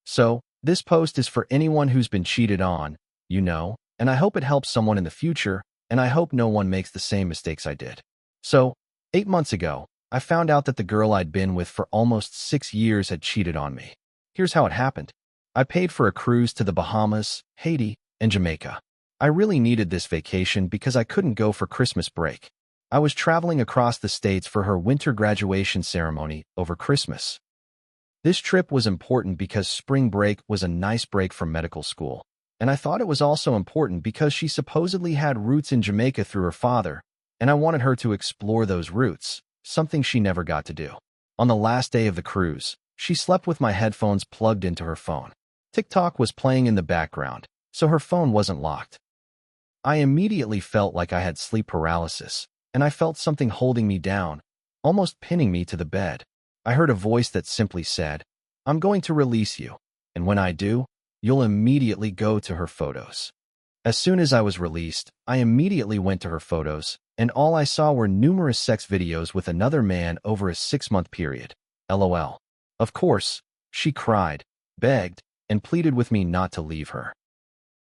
So, this post is for anyone who's been cheated on, and I hope it helps someone in the future, and I hope no one makes the same mistakes I did. So, 8 months ago, I found out that the girl I'd been with for almost 6 years had cheated on me. Here's how it happened. I paid for a cruise to the Bahamas, Haiti, and Jamaica. I really needed this vacation because I couldn't go for Christmas break. I was traveling across the states for her winter graduation ceremony over Christmas. This trip was important because spring break was a nice break from medical school. And I thought it was also important because she supposedly had roots in Jamaica through her father, and I wanted her to explore those roots, something she never got to do. On the last day of the cruise, she slept with my headphones plugged into her phone. TikTok was playing in the background, so her phone wasn't locked. I immediately felt like I had sleep paralysis, and I felt something holding me down, almost pinning me to the bed. I heard a voice that simply said, "I'm going to release you, and when I do, you'll immediately go to her photos." As soon as I was released, I immediately went to her photos, and all I saw were numerous sex videos with another man over a 6-month period. LOL. Of course, she cried, begged, and pleaded with me not to leave her.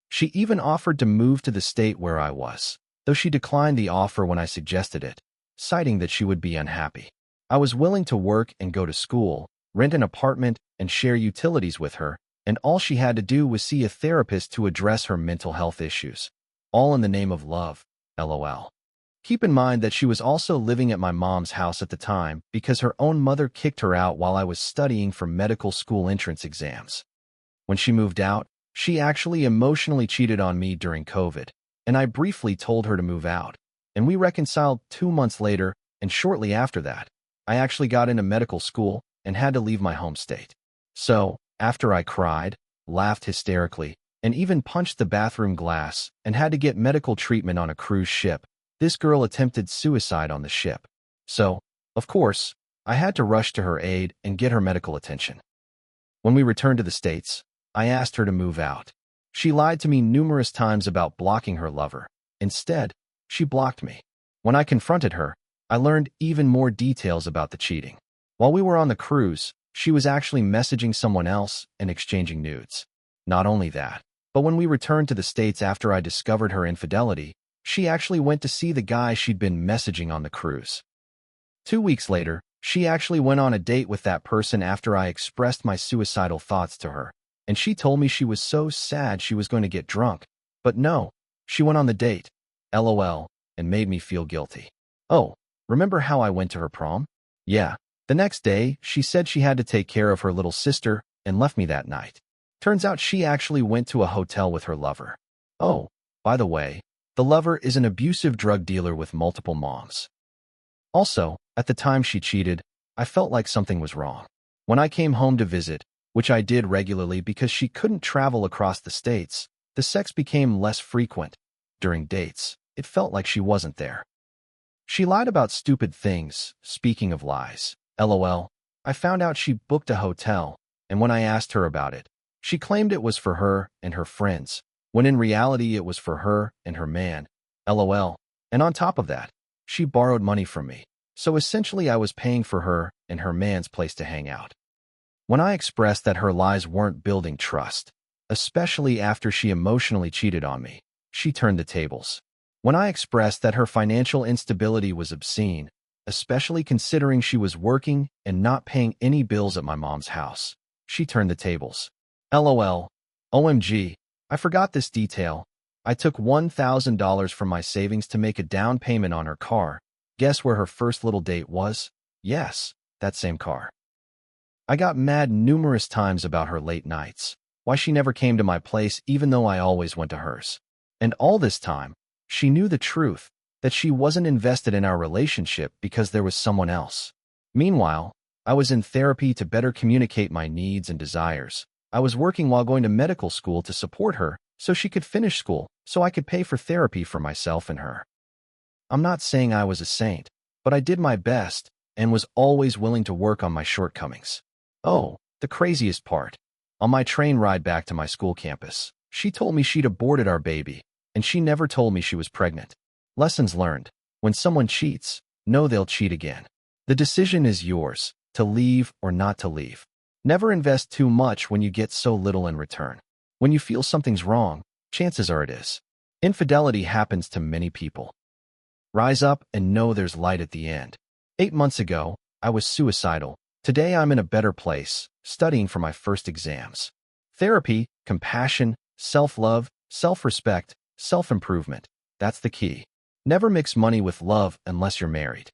She even offered to move to the state where I was, though she declined the offer when I suggested it, citing that she would be unhappy. I was willing to work and go to school, rent an apartment, and share utilities with her, and all she had to do was see a therapist to address her mental health issues. All in the name of love, LOL. Keep in mind that she was also living at my mom's house at the time because her own mother kicked her out while I was studying for medical school entrance exams. When she moved out, she actually emotionally cheated on me during COVID, and I briefly told her to move out, and we reconciled 2 months later, and shortly after that, I actually got into medical school and had to leave my home state. So, after I cried, laughed hysterically, and even punched the bathroom glass and had to get medical treatment on a cruise ship, this girl attempted suicide on the ship. So, of course, I had to rush to her aid and get her medical attention. When we returned to the States, I asked her to move out. She lied to me numerous times about blocking her lover. Instead, she blocked me. When I confronted her, I learned even more details about the cheating. While we were on the cruise, she was actually messaging someone else and exchanging nudes. Not only that, but when we returned to the States after I discovered her infidelity, she actually went to see the guy she'd been messaging on the cruise. 2 weeks later, she actually went on a date with that person after I expressed my suicidal thoughts to her, and she told me she was so sad she was going to get drunk. But no, she went on the date, LOL, and made me feel guilty. Oh, remember how I went to her prom? Yeah. The next day, she said she had to take care of her little sister and left me that night. Turns out she actually went to a hotel with her lover. Oh, by the way, the lover is an abusive drug dealer with multiple moms. Also, at the time she cheated, I felt like something was wrong. When I came home to visit, which I did regularly because she couldn't travel across the states, the sex became less frequent. During dates, it felt like she wasn't there. She lied about stupid things. Speaking of lies, LOL, I found out she booked a hotel, and when I asked her about it, she claimed it was for her and her friends, when in reality it was for her and her man, LOL. And on top of that, she borrowed money from me, so essentially I was paying for her and her man's place to hang out. When I expressed that her lies weren't building trust, especially after she emotionally cheated on me, she turned the tables. When I expressed that her financial instability was obscene, especially considering she was working and not paying any bills at my mom's house, she turned the tables. LOL. OMG, I forgot this detail. I took $1,000 from my savings to make a down payment on her car. Guess where her first little date was? Yes, that same car. I got mad numerous times about her late nights, why she never came to my place even though I always went to hers. And all this time, she knew the truth, that she wasn't invested in our relationship because there was someone else. Meanwhile, I was in therapy to better communicate my needs and desires. I was working while going to medical school to support her so she could finish school, so I could pay for therapy for myself and her. I'm not saying I was a saint, but I did my best and was always willing to work on my shortcomings. Oh, the craziest part. On my train ride back to my school campus, she told me she'd aborted our baby, and she never told me she was pregnant. Lessons learned. When someone cheats, know they'll cheat again. The decision is yours, to leave or not to leave. Never invest too much when you get so little in return. When you feel something's wrong, chances are it is. Infidelity happens to many people. Rise up and know there's light at the end. 8 months ago, I was suicidal. Today I'm in a better place, studying for my first exams. Therapy, compassion, self-love, self-respect, self-improvement. That's the key. Never mix money with love unless you're married.